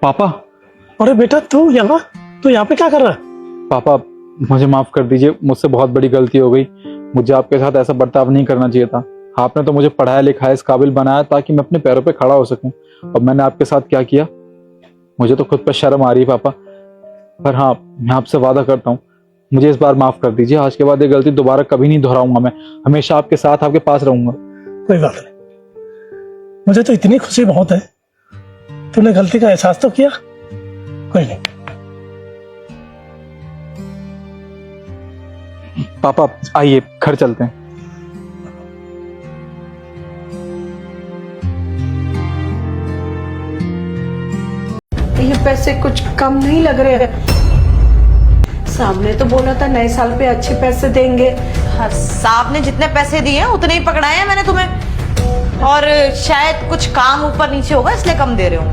पापा। अरे बेटा तू यहाँ पे क्या कर रहा है? पापा मुझे माफ कर दीजिए, मुझसे बहुत बड़ी गलती हो गई। मुझे आपके साथ ऐसा बर्ताव नहीं करना चाहिए था। आपने तो मुझे पढ़ाया लिखाया इस काबिल बनाया ताकि मैं अपने पैरों पे खड़ा हो सकूं, और मैंने आपके साथ क्या किया मुझे तो खुद पर शर्म आ रही है पापा। पर हाँ, मैं आपसे वादा करता हूँ, मुझे इस बार माफ कर दीजिए। आज के बाद ये गलती दोबारा कभी नहीं दोहराऊंगा। मैं हमेशा आपके साथ आपके पास रहूंगा। कोई बात नहीं, मुझे तो इतनी खुशी बहुत है। तूने गलती का एहसास तो किया। कोई नहीं। पापा आइए घर चलते हैं। ये पैसे कुछ कम नहीं लग रहे हैं। सामने तो बोला था नए साल पे अच्छे पैसे देंगे। हाँ, साहब ने जितने पैसे दिए हैं उतने ही पकड़ाए हैं मैंने तुम्हें, और शायद कुछ काम ऊपर नीचे होगा इसलिए कम दे रहे हो।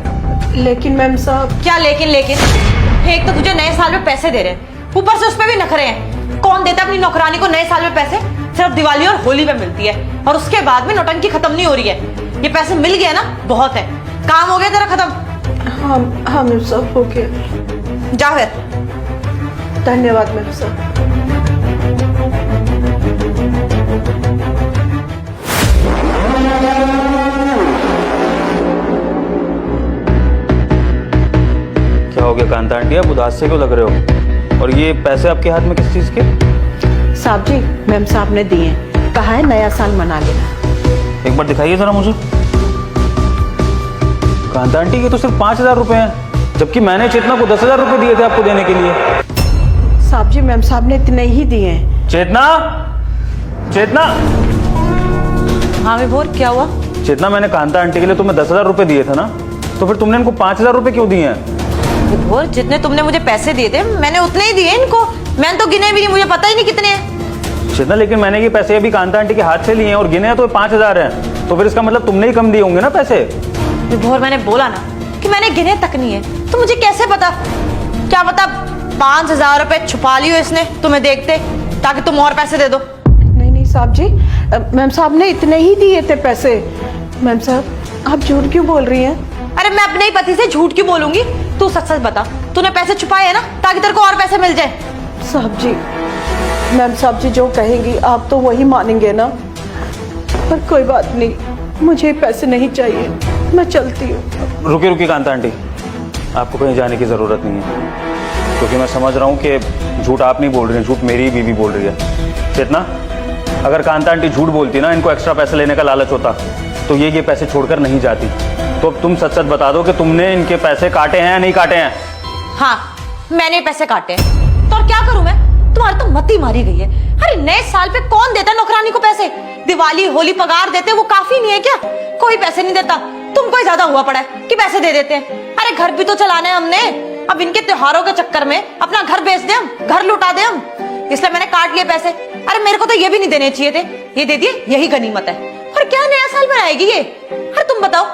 लेकिन मैम साहब। क्या लेकिन? एक तो तुझे नए साल में पैसे दे रहे हैं, ऊपर से उसपे भी नखरे हैं। कौन देता है अपनी नौकरानी को नए साल में पैसे? सिर्फ दिवाली और होली पे मिलती है, और उसके बाद भी नौटंकी खत्म नहीं हो रही है। ये पैसे मिल गए ना, बहुत है। काम हो गया तेरा खत्म? हाँ हाँ मैम साहब, हो गया। जा फिर। धन्यवाद मैम साहब। क्या हो गया कांता आंटी, आप उदास से क्यों लग रहे हो? और ये पैसे आपके हाथ में किस चीज के? साहब जी, मैम साहब ने दिए, कहा है नया साल मना लेना। एक बार दिखाइए जरा मुझे। कांता आंटी ये तो सिर्फ 5,000 रुपए हैं, जबकि मैंने चेतना को 10,000 रुपए दिए थे आपको देने के लिए। साहब जी, मैम साहब ने इतने ही दिए हैं। चेतना, चेतना। हाँ विभोर, क्या हुआ? चेतना, मैंने कांता आंटी के लिए तुम्हें 10,000 रुपए दिए थे ना, तो फिर तुमने इनको 5,000 रुपए क्यों दिए हैं? विभोर, जितने तुमने मुझे पैसे दिए थे मैंने उतने ही दिए इनको। मैंने तो गिने भी नहीं, मुझे पता ही नहीं कितने हैं। चेतना, लेकिन मैंने ये पैसे अभी कांता आंटी के हाथ से लिए हैं और गिने हैं तो 5,000 हैं, तो फिर इसका मतलब तुमने ही कम दिए होंगे ना पैसे। विभोर, मैंने बोला ना कि मैंने गिने तक नहीं है, तो मुझे कैसे पता? क्या पता 5,000 रुपए छुपा लियो इसने तुम्हें देखते, ताकि तुम और पैसे दे दो। नहीं नहीं साहब जी, मैम साहब ने इतने ही दिए थे पैसे। मैम साहब, आप झूठ क्यों बोल रही हैं? अरे मैं अपने ही पति से झूठ क्यों बोलूंगी? तू सच सच बता, तूने पैसे छुपाए हैं ना, ताकि तेरे को और पैसे मिल जाए। साहब जी, मैम साहब जी जो कहेंगी आप तो वही मानेंगे ना। पर कोई बात नहीं, मुझे पैसे नहीं चाहिए, मैं चलती हूँ। रुकिए रुकिए कांता आंटी, आपको कहीं जाने की जरूरत नहीं है, क्योंकि मैं समझ रहा हूँ कि झूठ आप नहीं बोल रही हैं, झूठ मेरी बीवी बोल रही है। चेतना, अगर कांता आंटी झूठ बोलती ना, इनको एक्स्ट्रा पैसे लेने का लालच होता, तो ये पैसे छोड़कर नहीं जाती। तो अब तुम सच सच बता दो कि तुमने इनके पैसे काटे हैं या नहीं काटे हैं? हाँ, मैंने पैसे काटे हैं, तो और क्या करूं मैं? तुम्हारी तो मती मारी गई है। अरे नए साल पे कौन देता है नौकरानी को पैसे? दिवाली होली पगार देते, वो काफी नहीं है क्या? कोई पैसे नहीं देता। तुमको ही ज्यादा हुआ पड़ा है कि पैसे दे देते हैं। अरे घर भी तो चलाना है हमने, अब इनके त्योहारों के चक्कर में अपना घर बेच दे हम, घर लुटा दे हम, इसलिए मैंने काट लिए पैसे। अरे मेरे को तो ये भी नहीं देने चाहिए थे, ये दे दिए, यही गनीमत है। और क्या नया साल बनाएगी ये? अरे तुम बताओ,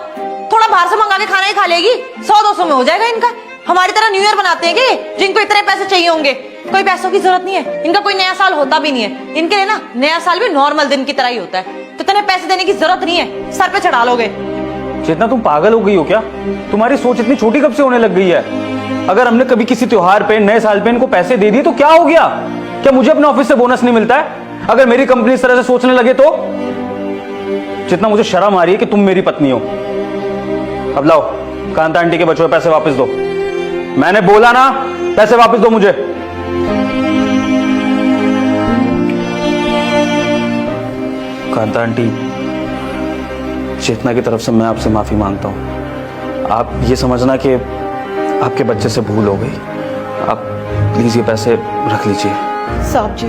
थोड़ा बाहर से मंगा के खाना ही खा लेगी, 100-200 में हो जाएगा इनका। हमारी तरह न्यू ईयर बनाते हैं कि जिनको इतने पैसे चाहिए होंगे? कोई पैसों की जरूरत नहीं है, इनका कोई नया साल होता भी नहीं है। इनके लिए ना नया साल भी नॉर्मल दिन की तरह ही होता है, तो इतने पैसे देने की जरूरत नहीं है, सर पे चढ़ा लोगे। चेतना, तुम पागल हो गई हो क्या? तुम्हारी सोच इतनी छोटी कब से होने लग गई है? अगर हमने कभी किसी त्योहार पे, नए साल पे इनको पैसे दे दिए तो क्या हो गया? क्या मुझे अपने ऑफिस से बोनस नहीं मिलता है? अगर मेरी कंपनी इस तरह से सोचने लगे तो? जितना मुझे शर्म आ रही है कि तुम मेरी पत्नी हो। अब लाओ, कांता आंटी के बचे हुए पैसे वापस दो। मैंने बोला ना, पैसे वापस दो मुझे। कांता आंटी, चेतना की तरफ से मैं आपसे माफी मांगता हूं। आप ये समझना कि आपके बच्चे से भूल हो गई। आप प्लीज ये पैसे रख लीजिए। साहब जी,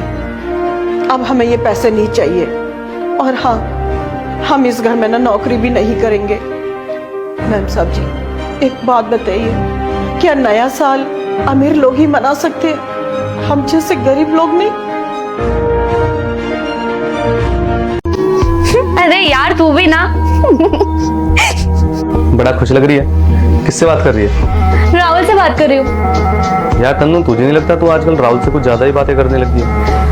अब हमें ये पैसे नहीं चाहिए। और हाँ, हम इस घर में ना नौकरी भी नहीं करेंगे। मैम साहब जी, एक बात बताइए, क्या नया साल अमीर लोग ही मना सकते हैं, हम जैसे गरीब लोग नहीं? अरे यार तू भी ना। बड़ा खुश लग रही है। किससे बात कर रही है? राहुल से बात कर रही हूँ। यार तन्नू, तुझे नहीं लगता तू आजकल राहुल से कुछ ज्यादा ही बातें करने लगी है?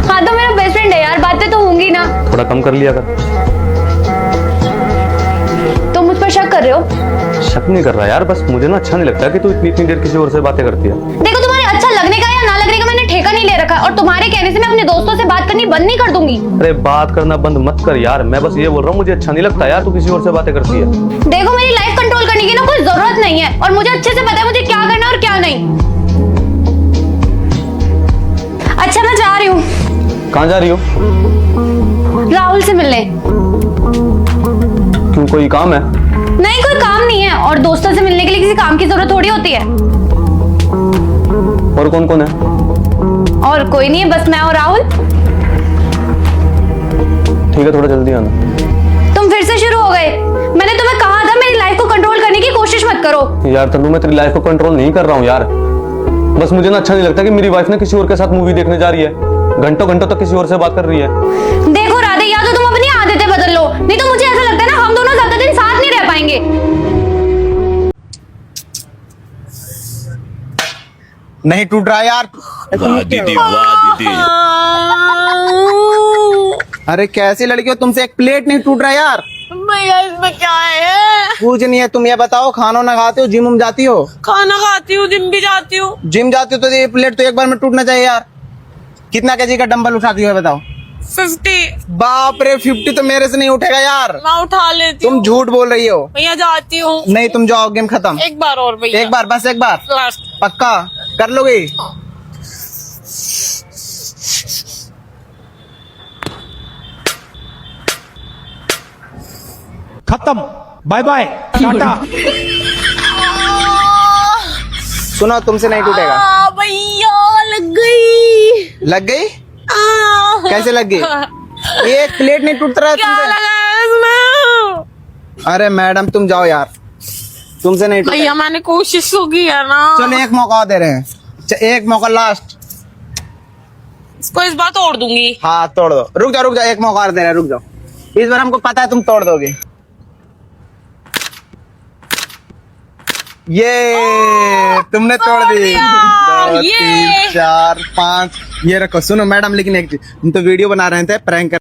हाँ तो मेरा बेस्ट फ्रेंड है यार, बातें तो होंगी ना। थोड़ा कम कर लिया कर। तुम मुझ पर शक कर रहे हो? शक नहीं कर रहा यार, बस मुझे ना अच्छा नहीं लगता कि तू इतनी इतनी देर किसी और से बातें करती है। देखो तुम्हारे अच्छा लगने का या ना लगने का मैंने ठेका नहीं ले रखा, और तुम्हारे कहने से मैं अपने दोस्तों से बात करनी बंद नहीं कर दूंगी। अरे बात करना बंद मत कर यार, मैं बस ये बोल रहा हूँ मुझे अच्छा नहीं लगता यार तू किसी और से बातें करती है। देखो मेरी लाइफ कंट्रोल करने की ना कोई जरूरत नहीं है, और मुझे अच्छे से पता है मुझे क्या करना और क्या नहीं। अच्छा मैं जा रही हूँ। कहाँ जा रही हो? राहुल से मिलने। क्यों, कोई काम है? नहीं कोई काम नहीं है, और दोस्तों से मिलने के लिए किसी काम की जरूरत थोड़ी होती है। और कौन कौन है? और कोई नहीं है, बस मैं और राहुल। ठीक है, थोड़ा जल्दी आना। तुम फिर से शुरू हो गए। मैंने तुम्हें कहा था मेरी लाइफ को कंट्रोल करने की कोशिश मत करो। यार तनु, मैं तेरी लाइफ को कंट्रोल नहीं कर रहा हूँ यार, बस मुझे ना अच्छा नहीं लगता कि मेरी वाइफ ने किसी और के साथ मूवी देखने जा रही है, घंटों घंटों तक किसी और से बात कर रही है। देखो राधे, या तो तुम अपनी आदतें बदल लो, नहीं तो मुझे ऐसा लगता है ना हम दोनों ज्यादा दिन साथ नहीं रह पाएंगे। नहीं टूट रहा यार। वाह दीदी, वाह दीदी। अरे कैसी लड़की हो, तुमसे एक प्लेट नहीं टूट रहा यार। भैया इसमें क्या है? कुछ नहीं है, तुम ये बताओ खाना ना खाते हो, जिम उम जाती हो? खाना खाती हूँ, जिम भी जाती हूँ। जिम जाती हो तो ये प्लेट तो एक बार में टूटना चाहिए यार। कितना केजी का डंबल उठाती हो बताओ? 50। बाप रे, 50 तो मेरे से नहीं उठेगा यार। मैं उठा लेती तुम हूँ। झूठ बोल रही हो। भैया जाती हूँ। नहीं तुम जाओ, गेम खत्म। एक बार और भैया। एक बार, बस एक बार। लास्ट। पक्का कर लोगी? खत्म, बाय बाय, टाटा। सुनो, तुमसे नहीं टूटेगा। भैया लग गई। लग गई? कैसे लग गई? एक प्लेट नहीं टूट रहा है क्या तुमसे। लगा है इसमें? अरे मैडम तुम जाओ यार, तुमसे नहीं टूटेगा। भैया मैंने कोशिश तो की है ना। चलो एक मौका और दे रहे हैं, एक मौका लास्ट। इसको इस बार तोड़ दूंगी। हाँ तोड़ दो। रुक जाओ रुक जाओ, एक मौका और दे रहे हैं, रुक जाओ। इस बार हमको पता है तुम तोड़ दोगे। ये तुमने तोड़ दी। 2 3 4 5। ये रखो। सुनो मैडम, लेकिन एक चीज, हम तो वीडियो बना रहे थे प्रैंक कर